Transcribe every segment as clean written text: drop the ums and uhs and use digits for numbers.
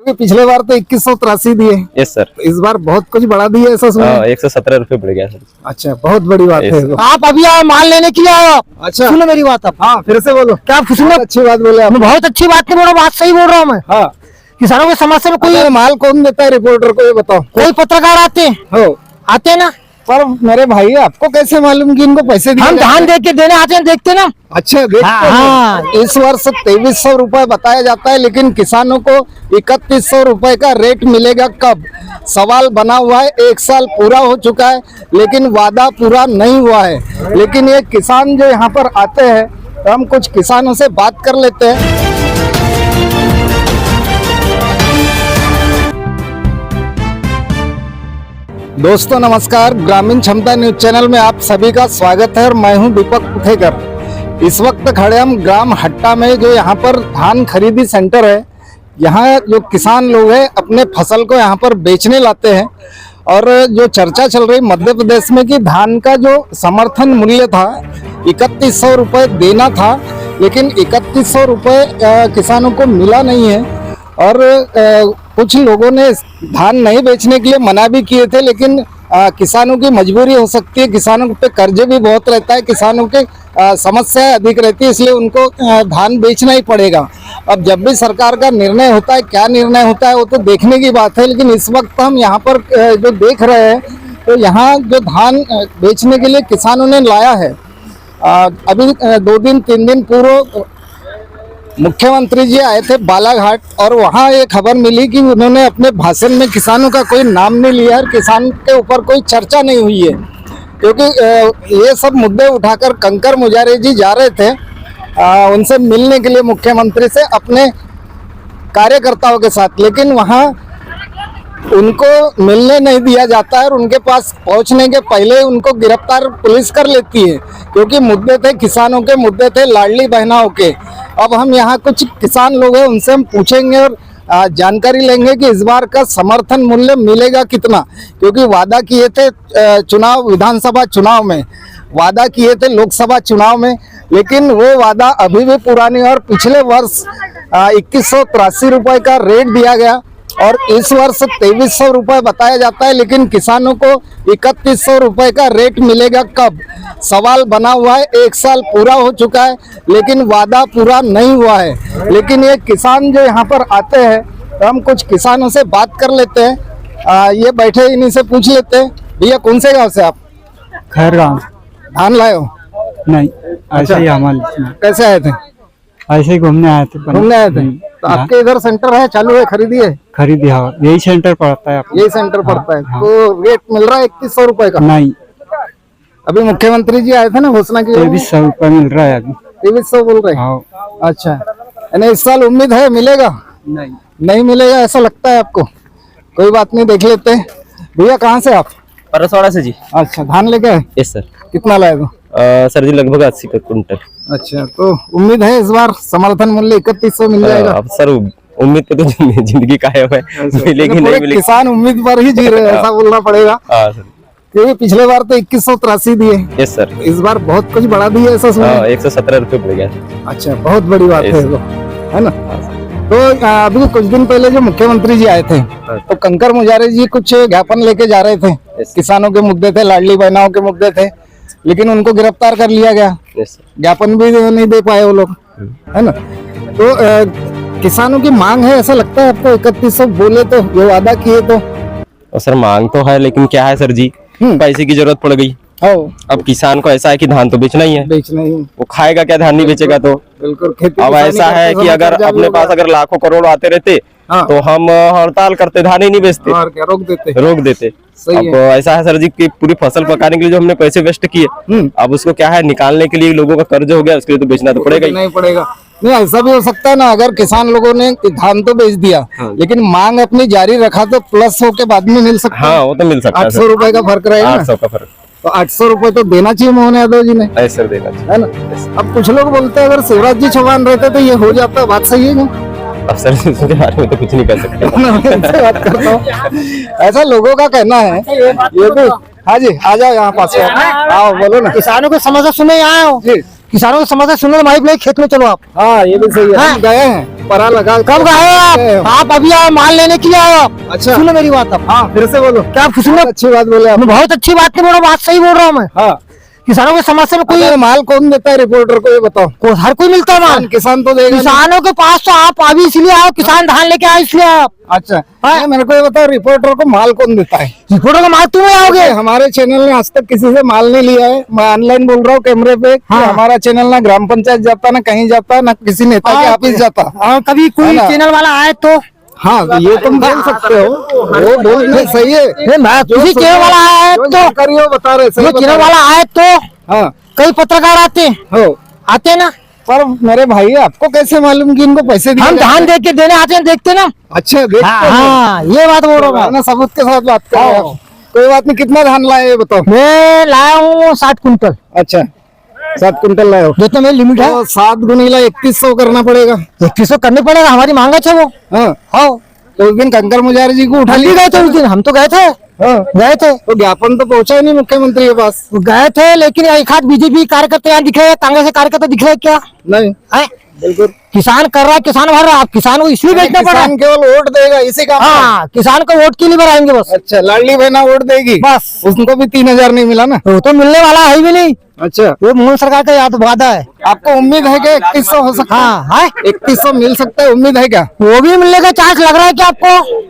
पिछले बार तो 2183 दिए। Yes sir. इस बार बहुत कुछ बढ़ा दिए ऐसा सुना। 117 रुपए बढ़ गया सर। अच्छा, बहुत बड़ी बात है। आप अभी आए माल लेने के लिए आए आप। अच्छा, सुनो मेरी बात आप। हाँ फिर से बोलो। क्या आप सुनो, अच्छी बात बोले आप। मैं बहुत अच्छी बात नहीं बोल रहा, बात सही बोल रहा हूँ मैं। हाँ, किसानों की समस्या में कोई कोई माल कौन देता है रिपोर्टर को, ये बताओ। कोई पत्रकार आते हैं, आते हैं ना। पर मेरे भाई आपको कैसे मालूम कि इनको पैसे दिए हम जाते हैं? धान देख के देने आते हैं, देखते ना। अच्छा, देखते हाँ। हैं। इस वर्ष 2300 रुपए बताया जाता है, लेकिन किसानों को 3100 रुपए का रेट मिलेगा कब? सवाल बना हुआ है। 1 साल पूरा हो चुका है, लेकिन वादा पूरा नहीं हुआ है। लेकिन ये किसान जो यहाँ पर आते हैं, तो हम कुछ किसानों से बात कर लेते हैं। दोस्तों नमस्कार, ग्रामीण क्षमता न्यूज चैनल में आप सभी का स्वागत है और मैं हूं दीपक पुथेकर। इस वक्त खड़े हम ग्राम हट्टा में, जो यहाँ पर धान खरीदी सेंटर है। यहाँ जो किसान लोग हैं अपने फसल को यहाँ पर बेचने लाते हैं। और जो चर्चा चल रही मध्य प्रदेश में कि धान का जो समर्थन मूल्य था 3100 रुपये देना था, लेकिन 3100 रुपये किसानों को मिला नहीं है। और कुछ लोगों ने धान नहीं बेचने के लिए मना भी किए थे, लेकिन किसानों की मजबूरी हो सकती है, किसानों पे कर्जे भी बहुत रहता है, किसानों के समस्याएं अधिक रहती है, इसलिए उनको धान बेचना ही पड़ेगा। अब जब भी सरकार का निर्णय होता है, क्या निर्णय होता है वो तो देखने की बात है। लेकिन इस वक्त हम यहाँ पर जो देख रहे हैं, तो यहाँ जो धान बेचने के लिए किसानों ने लाया है, अभी 2 दिन 3 दिन पूर्व मुख्यमंत्री जी आए थे बालाघाट, और वहाँ ये खबर मिली कि उन्होंने अपने भाषण में किसानों का कोई नाम नहीं लिया और किसान के ऊपर कोई चर्चा नहीं हुई है। क्योंकि ये सब मुद्दे उठाकर कंकर मुजारे जी जा रहे थे उनसे मिलने के लिए मुख्यमंत्री से, अपने कार्यकर्ताओं के साथ, लेकिन वहाँ उनको मिलने नहीं दिया जाता है और उनके पास पहुंचने के पहले उनको गिरफ्तार पुलिस कर लेती है। क्योंकि मुद्दे थे किसानों के, मुद्दे थे लाडली बहनाओं के। अब हम यहाँ कुछ किसान लोग हैं, उनसे हम पूछेंगे और जानकारी लेंगे कि इस बार का समर्थन मूल्य मिलेगा कितना। क्योंकि वादा किए थे चुनाव, विधानसभा चुनाव में वादा किए थे, लोकसभा चुनाव में, लेकिन वो वादा अभी भी पूरा नहीं। और पिछले वर्ष 2183 रुपये का रेट दिया गया और इस वर्ष 2300 रुपये बताया जाता है, लेकिन किसानों को 3100 रुपये का रेट मिलेगा कब? सवाल बना हुआ है। 1 साल पूरा हो चुका है, लेकिन वादा पूरा नहीं हुआ है। लेकिन ये किसान जो यहाँ पर आते हैं, तो हम कुछ किसानों से बात कर लेते हैं। ये बैठे, इन्हीं से पूछ लेते हैं। भैया कौन से गाँव से आप? खैर गाँव। धान लाए हो? नहीं, ऐसे ही हमारे। कैसे आए थे? ऐसे ही घूमने आए थे। घूमने आए थे? तो आपके इधर सेंटर है, चालू है, खरीदी है? खरीदी, हाँ यही सेंटर पड़ता है। यही सेंटर पड़ता है। तो रेट मिल रहा है 3100 रुपये का? नहीं, अभी मुख्यमंत्री जी आए थे ना, घोषणा की। 2300 रुपये मिल रहा है अभी। 2300 बोल रहे हैं? हाँ। अच्छा, यानी इस साल उम्मीद है मिलेगा? नहीं मिलेगा ऐसा लगता है आपको? कोई बात नहीं, देख लेते हैं। भैया कहाँ से आप? परसवाड़ा से जी। अच्छा, धान लेके आए? Yes sir. कितना लाए तो? सर जी लगभग 80 का कुंटल। अच्छा, तो उम्मीद है इस बार समर्थन मूल्य 3100 मिल जाएगा? अब सर उम्मीद पे तो जिंदगी कायम है, मिलेगी नहीं मिलेगी। किसान उम्मीद पर ही जी रहे हैं, ऐसा बोलना पड़ेगा। हाँ सर। क्योंकि पिछले बार तो 2183 दिए। Yes sir. इस बार बहुत कुछ बढ़ा दिए ऐसा सुना। 117 रुपए बढ़ गया। अच्छा, बहुत बड़ी बात है ना? तो अभी कुछ दिन पहले जो मुख्यमंत्री जी आए थे, तो कंकर मुजारे जी कुछ ज्ञापन लेके जा रहे थे। किसानों के मुद्दे थे, लाडली बहनाओं के मुद्दे थे, लेकिन उनको गिरफ्तार कर लिया गया। ज्ञापन भी नहीं दे पाए वो लोग, है ना? तो किसानों की मांग है, ऐसा लगता है आपको? 3100 बोले तो, ये वादा किए तो। सर मांग तो है, लेकिन क्या है सर जी, पैसे की जरूरत पड़ गई। अब किसान को ऐसा है कि धान तो बेचना ही है, वो खाएगा क्या, धान नहीं बेचेगा तो? बिल्कुल। अब ऐसा है कि अगर अपने पास अगर लाखों करोड़ आते रहते, तो हम हड़ताल करते, धान ही नहीं बेचते, रोक देते। अब ऐसा है सर जी कि पूरी फसल पकाने के लिए जो हमने पैसे वेस्ट किए, अब उसको क्या है, निकालने के लिए लोगों का कर्ज हो गया, उसके लिए तो बेचना तो पड़ेगा ही। नहीं पड़ेगा। नहीं, ऐसा भी हो सकता है ना, अगर किसान लोगों ने धान तो बेच दिया, लेकिन मांग अपनी जारी रखा, तो प्लस होके बाद में मिल सकता है। हाँ, वो तो मिल सकता है। 800 रुपए का फर्क रहेगा। 800 का फर्क। तो 800 रुपए तो देना चाहिए मोहन यादव जी ने, सर देना चाहिए, है ना? अब कुछ लोग बोलते हैं अगर शिवराज जी चौहान रहते तो ये हो जाता। बात सही है क्या? अब सर इसके बारे में तो कुछ नहीं कर सकते। बात करता हूँ, ऐसा लोगों का कहना है। ये भी, हाँ जी, आ जाओ यहाँ पास, आओ बोलो ना। किसानों की समस्या सुने आए हो जी। किसानों की समस्या सुनो, हमारी प्ले खेत में चलो आप। हाँ ये भी सही है, हाँ। हम गए हैं परा लगा। कब गए आप अभी आए, माल लेने के लिए आए आप। अच्छा। सुनो मेरी बात अब। हाँ फिर से बोलो। क्या आप सुनो, अच्छी बात बोले आप। मैं बहुत अच्छी बात नहीं बोल रहा, बात सही बोल रहा हूँ मैं। हाँ किसानों की समस्या में कोई अच्छा, माल कौन देता है रिपोर्टर को, ये बताओ। हर कोई मिलता है माल। किसान तो देगा नहीं। किसानों के पास तो आप अभी इसलिए आओ, किसान धान लेके आए इसलिए आप। अच्छा नहीं, मेरे को ये बताओ रिपोर्टर को माल कौन देता है? रिपोर्टर का माल तुम आओगे। हमारे चैनल ने आज तक किसी से माल नहीं लिया है। मैं ऑनलाइन बोल रहा हूँ कैमरे पे कि हाँ। हमारा चैनल ना ग्राम पंचायत जाता, ना कहीं जाता, ना किसी नेता के ऑफिस जाता। और कभी कोई है ना? चैनल वाला आए तो हाँ ये तुम बोल सकते हो, वो बोलना सही है। किसी चैनल वाला आए तो करियो बता रहे, सही चैनल वाला आए तो हाँ कई पत्रकार आते हो आते हैं ना। पर मेरे भाई आपको कैसे मालूम कि इनको पैसे दिए हम जाते धान हैं? देख के देने आते हैं, देखते ना। अच्छा देखते हैं। हाँ ये बात बोल रहा हूँ ना सबूत के साथ बात कर रहे हो आप। कोई बात नहीं, कितना धान लाए ये बताओ। मैं लाया हूँ 60 कुंटल। अच्छा 7 कुंटल लाए हो, जितना मेरी लिमिट है। तो 7 गुनीला 3100 करना पड़ेगा। 2100 करने पड़ेगा, हमारी मांग है वो। हाँ हाँ तो उस दिन कंकर मुजारी जी को उठा हम भी लिया। गए थे उस दिन, हम तो गए थे। हाँ गए थे तो ज्ञापन तो पहुंचा ही नहीं मुख्यमंत्री के पास। गए थे, लेकिन एक आध बीजेपी कार्यकर्ता यहाँ दिख रहे हैं, कांग्रेस के कार्यकर्ता दिख रहे हैं क्या नहीं है? बिल्कुल। किसान कर रहा है, किसान भर रहा है, आप किसान को इसलिए बेचना पड़ा। किसान केवल वोट देगा इसी का। हाँ किसान को वोट के लिए बढ़ाएंगे बस। अच्छा लाडली बहना वोट देगी बस उसको भी 3000 नहीं मिला ना। वो तो मिलने वाला है भी नहीं, अच्छा वो मोदी सरकार का याद वादा है। आपको उम्मीद है कि 3100 हो सकता है? हाँ है, 3100 मिल सकता है, उम्मीद है क्या वो भी मिलने का चांस लग रहा है कि आपको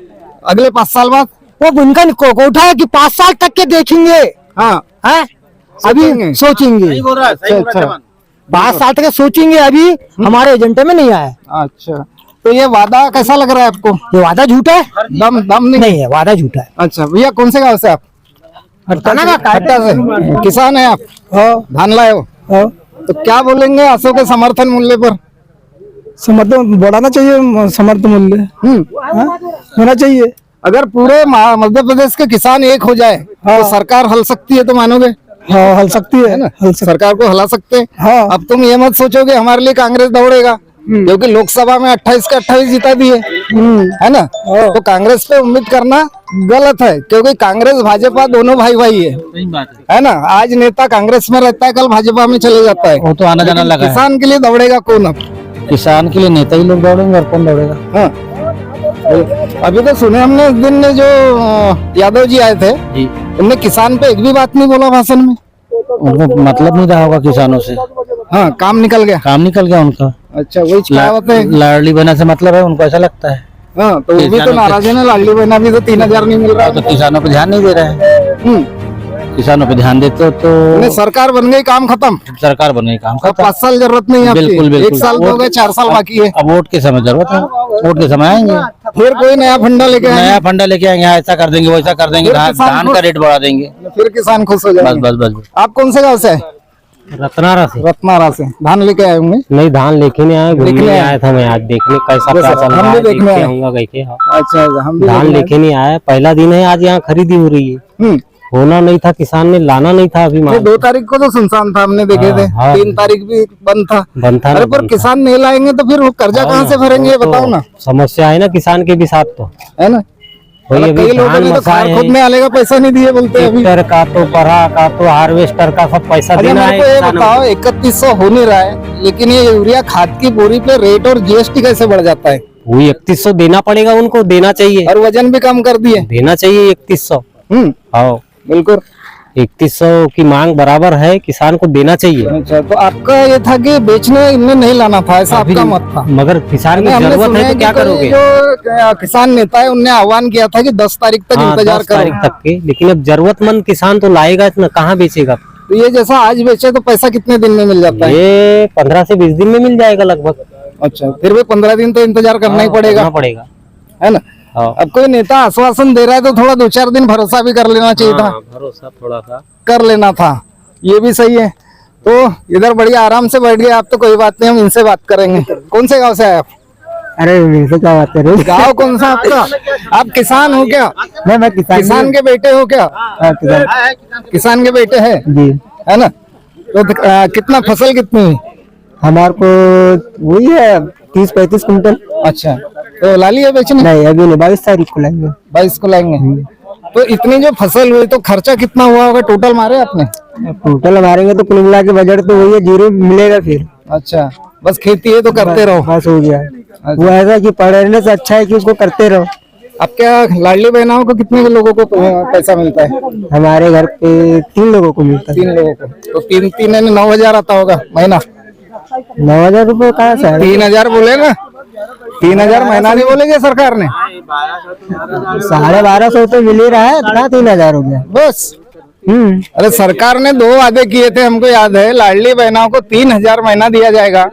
अगले 5 साल बाद? वो उनका कोटा है कि 5 साल तक के देखेंगे हाँ है, सोचेंगे। अभी सोचेंगे। अच्छा 5 साल तक सोचेंगे, अभी हमारे एजेंडे में नहीं आया है। अच्छा तो ये वादा कैसा लग रहा है आपको? ये वादा झूठा है, दम दम नहीं। है वादा झूठा है। अच्छा भैया कौन से गांव से आप? हट्टाना का हट्टा से। किसान है आप? धान लाए हो? तो क्या बोलेंगे आसो के समर्थन मूल्य पर? समर्थन बढ़ाना चाहिए, समर्थन मूल्य होना चाहिए। अगर पूरे मध्य प्रदेश के किसान एक हो जाए तो सरकार हल सकती है, तो मानोगे? हाँ हल सकती है ना, सरकार को हला सकते हैं। हाँ। अब तुम ये मत सोचोगे हमारे लिए कांग्रेस दौड़ेगा, क्योंकि लोकसभा में 28 के 28 जिता दिए, है ना। तो कांग्रेस पे उम्मीद करना गलत है, क्योंकि कांग्रेस भाजपा दोनों भाई भाई है ना। आज नेता कांग्रेस में रहता है, कल भाजपा में चले जाता है। वो तो आना जाना लगा है। किसान के लिए दौड़ेगा कौन? अब किसान के लिए नेता ही लोग दौड़ेंगे और कौन दौड़ेगा? हाँ अभी तो सुने हमने उस दिन ने जो यादव जी आए थे जी, उनने किसान पे एक भी बात नहीं बोला भाषण में। उनको मतलब नहीं रहा होगा किसानों से, हाँ काम निकल गया। काम निकल गया उनका। अच्छा वही कहावत है। लाडली बहना से मतलब है उनको, ऐसा लगता है। हाँ तो वो भी तो नाराज है ना, लाडली बहना भी तो 3000 नहीं मिल रहा। तो किसानों पे ध्यान नहीं दे रहे हैं। किसानों पे ध्यान देते हो तो नहीं, सरकार बन गई, काम खत्म। सरकार बने काम अब 5 साल जरूरत नहीं है आपकी। बिल्कुल, बिल्कुल। 1 साल तो हो गए, 4 साल बाकी है। अब वोट के समय जरूरत है, वोट के समय आएंगे, फिर कोई नया फंडा लेके नया आएंगे, फंडा लेके आएंगे, ऐसा कर देंगे वैसा कर देंगे, फिर किसान धान खुश। का रेट बढ़ा देंगे। फिर किसान खुश हो बस जाएंगे। बस बस बस। आप कौन से गाँव से है? रत्नारा से। रत्नारा से। धान लेके आए होंगे? नहीं, धान लेके नहीं आया, देखने घूमने आए। आया था मैं आज, देखने कैसा बस क्या चल हम रहा भी है, देखने देखते आए। आऊंगा कह के। हाँ। अच्छा हम भी धान देखने लेके नहीं आया, पहला दिन है आज, यहाँ खरीदी हो रही है। हम्म। होना नहीं था, किसान ने लाना नहीं था अभी नहीं, माल। 2 तारीख को तो सुनसान था, हमने देखे थे। हाँ। 3 तारीख भी बंद था। बंद था ना, अरे पर बंद था। किसान नहीं लाएंगे तो फिर वो कर्जा कहाँ से भरेंगे, ये वो तो बताओ ना, समस्या है ना किसान के भी साथ, तो है ना। वही मतलब अभी कई लोगों धान ने तो मसाए खाद हैं। खोदने वाले का पैसा नहीं दिए बोलते हैं अभी। ट्रैक्टर का तो बड़ा का तो हार्वेस्टर का सब पैसा अच्छा देना है मेरे को ये किसानों बताओ, को। 3100 हो नहीं रहा है, लेकिन ये यूरिया खाद की बोरी पे रेट और जीएसटी कैसे बढ़ जाता है? वही 3100 देना पड़ेगा उनको, देना चाहिए, और वजन भी कम कर दिए। देना चाहिए 3100। हाँ बिल्कुल। 3100 की मांग बराबर है, किसान को देना चाहिए। अच्छा तो आपका ये था कि बेचने इनमें नहीं लाना था, ऐसा अभी आपका मत था? मगर किसान की नहीं, हमने जरूरत सुना है तो कि क्या कोई करोगे? जो किसान नेता है उनने आह्वान किया था कि 10 तारीख तक हाँ, इंतजार 10 तारीख करो। तक के, लेकिन अब जरूरतमंद किसान तो लाएगा इतना, कहाँ बेचेगा? तो ये जैसा आज बेचे तो पैसा कितने दिन में मिल जाता है? ये 15 से 20 दिन में मिल जाएगा लगभग। अच्छा फिर भी 15 दिन तो इंतजार करना ही पड़ेगा, पड़ेगा, है ना। हाँ। अब कोई नेता आश्वासन दे रहा है तो थोड़ा 2-4 दिन भरोसा भी कर लेना चाहिए था, भरोसा थोड़ा सा कर लेना था, ये भी सही है। तो इधर बढ़िया आराम से बैठ गए आप, तो कोई बात नहीं, हम इनसे बात करेंगे। कौन से गांव से आए आप? अरे वैसे क्या बात है रे? गांव कौन सा आपका? आप किसान हो क्या? नहीं मैं किसान के बेटे हो क्या? किसान के बेटे हैं, जी। है ना। तो कितना फसल कितनी हुई? हमारे को वही है 30-35 कुंटल। अच्छा तो ला लिया बेचने? नहीं अभी नहीं, 22 तारीख को लाएंगे। 22 को लाएंगे। तो इतनी जो फसल हुई तो खर्चा कितना हुआ होगा टोटल मारे आपने? टोटल मारेंगे तो कुल मिला के बजट तो वही है, जीरो मिलेगा फिर। अच्छा, बस खेती है तो करते रहो। बस हो गया। वो ऐसा कि पढ़ने से अच्छा है कि उसको करते रहो। अब क्या लाडली बहनाओं को कितने लोगों को पैसा मिलता है? हमारे घर पे 3 लोगों को मिलता है। 3 लोगों को तो 3 यानी 9,000 आता होगा महीना। 9,000 रुपये कहाँ से? 3,000 बोले ना, 3,000 महीना नहीं बोलेंगे सरकार ने? 1250 तो मिल ही रहा है, कहाँ 3,000 हो गया बस। अरे सरकार ने 2 वादे किए थे, हमको याद है। लाडली बहनों को 3,000 महीना दिया जाएगा,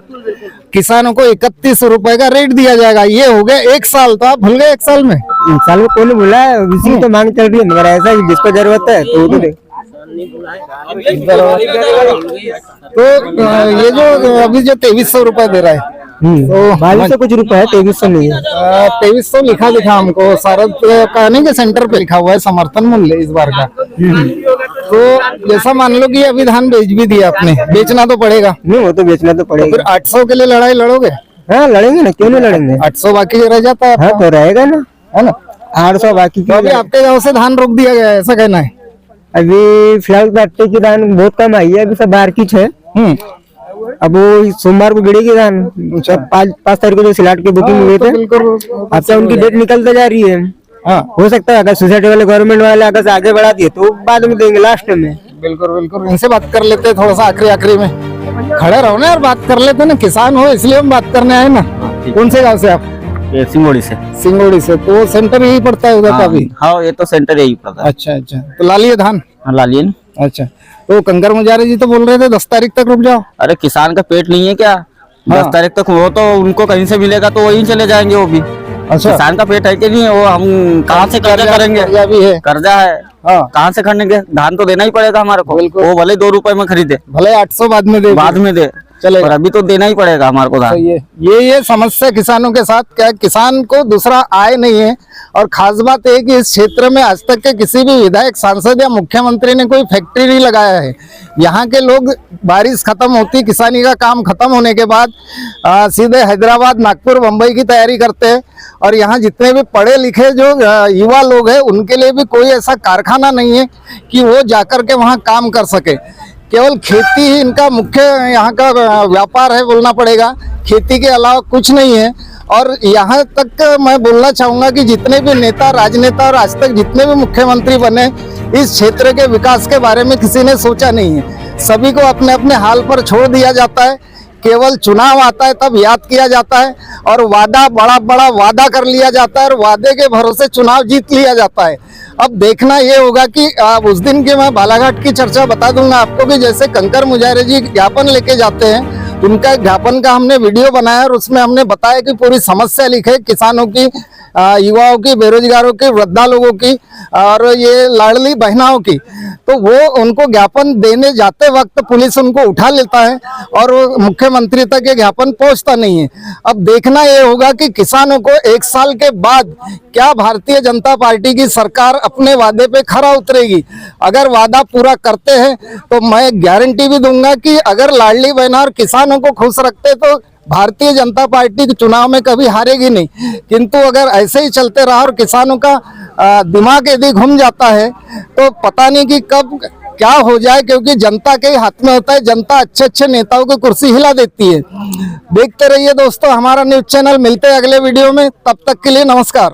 किसानों को 31 रुपए का रेट दिया जाएगा। ये हो गया 1 साल, तो आप भूल गए 1 साल में? 1 साल में कौन बोला है? इसी की तो मांग चल रही है, मगर ऐसा ही जिसको जरूरत है तो वो तो दे। तो ये जो अभी जो 2300 रुपए दे रहा है, तो 2200 कुछ रुपए है, 2300 नहीं है। 2300 लिखा दिखा हमको सारद का, नहीं के सेंटर पे लिखा हुआ है समर्थन मूल्य इस बार का। तो जैसा मान लो कि अभी धान बेच भी दिया आपने, बेचना तो पड़ेगा। नहीं, वो तो बेचना तो पड़ेगा। फिर 800 के लिए लड़ाई लड़ोगे? हाँ लड़ेंगे ना, क्यों नहीं लड़ेंगे। 800 बाकी रह जाता है। हाँ तो रहेगा ना, है ना? 800 बाकी तो अभी आपके गाँव से धान रोक दिया गया है, ऐसा कहना है? अभी फिलहाल तो की धान बहुत कम आई है, अभी सब बाहर की है। अब वो सोमवार को गिरेगी धान। 5 तारीख को जो सिलाट की बुकिंग हुई थे, अब से उनकी डेट निकलते जा रही है। हाँ, हो सकता है अगर सोसाइटी वाले गवर्नमेंट वाले अगर से आगे बढ़ा दिए तो बाद में देंगे लास्ट में। बिल्कुल बिल्कुल, इनसे बात कर लेते हैं थोड़ा सा आखिरी में। खड़े रहो ना यार, बात कर लेते ना, किसान हो इसलिए हम बात करने आए ना। कौन से गाँव से आप? सिंगोड़ी से। सिंगोड़ी से, तो सेंटर यही पड़ता है उधर का भी? हाँ, ये तो सेंटर यही पड़ता है। अच्छा अच्छा, तो ला लिए धान? हाँ, ला लिए। अच्छा, तो कंकर मुजारे जी तो बोल रहे थे 10 तारीख तक रुक जाओ। अरे किसान का पेट नहीं है क्या? 10 तारीख तक वो तो उनको कहीं से मिलेगा तो वहीं चले जाएंगे वो भी। अच्छा, किसान का पेट है कि नहीं? वो हम कहाँ से कर्जा करेंगे? कर्जा भी है। कर्जा है, हाँ, कहाँ से खरीदेंगे? धान तो देना ही पड़ेगा हमारे को। वो भले 2 रुपए में खरीदे, भले 800 बाद में दे चलेगा, पर अभी तो देना ही पड़ेगा हमारे को धान। ये समस्या किसानों के साथ क्या, किसान को दूसरा आय नहीं है। और खास बात है कि इस क्षेत्र में आज तक के किसी भी विधायक, सांसद या मुख्यमंत्री ने कोई फैक्ट्री नहीं लगाया है। यहाँ के लोग बारिश खत्म होती, किसानी का काम खत्म होने के बाद सीधे हैदराबाद, नागपुर, मुंबई की तैयारी करते हैं। और यहाँ जितने भी पढ़े लिखे जो युवा लोग हैं, उनके लिए भी कोई ऐसा कारखाना नहीं है कि वो जाकर के वहाँ काम कर सके। केवल खेती ही इनका मुख्य यहाँ का व्यापार है, बोलना पड़ेगा। खेती के अलावा कुछ नहीं है। और यहाँ तक मैं बोलना चाहूँगा कि जितने भी नेता, राजनेता और आज तक जितने भी मुख्यमंत्री बने, इस क्षेत्र के विकास के बारे में किसी ने सोचा नहीं है। सभी को अपने अपने हाल पर छोड़ दिया जाता है। केवल चुनाव आता है तब याद किया जाता है, और वादा, बड़ा वादा कर लिया जाता है, और वादे के भरोसे चुनाव जीत लिया जाता है। अब देखना ये होगा कि उस दिन के मैं बालाघाट की चर्चा बता दूंगा आपको कि जैसे कंकर मुजारे जी ज्ञापन लेके जाते हैं, उनका ज्ञापन का हमने वीडियो बनाया और उसमें हमने बताया कि पूरी समस्या लिखे, किसानों की, युवाओं की, बेरोजगारों की, वृद्धा लोगों की और ये लाडली बहनाओं की। तो वो उनको ज्ञापन देने जाते वक्त पुलिस उनको उठा लेता है और वो मुख्यमंत्री तक ये ज्ञापन पहुंचता नहीं है। अब देखना ये होगा कि किसानों को 1 साल के बाद क्या भारतीय जनता पार्टी की सरकार अपने वादे पे खरा उतरेगी। अगर वादा पूरा करते हैं तो मैं गारंटी भी दूंगा कि अगर लाडली बहना और किसानों को खुश रखते तो भारतीय जनता पार्टी के चुनाव में कभी हारेगी नहीं। किंतु अगर ऐसे ही चलते रहा और किसानों का दिमाग यदि घूम जाता है तो पता नहीं कि कब क्या हो जाए, क्योंकि जनता के हाथ में होता है। जनता अच्छे अच्छे नेताओं की कुर्सी हिला देती है। देखते रहिए दोस्तों हमारा न्यूज़ चैनल। मिलते हैं अगले वीडियो में, तब तक के लिए नमस्कार।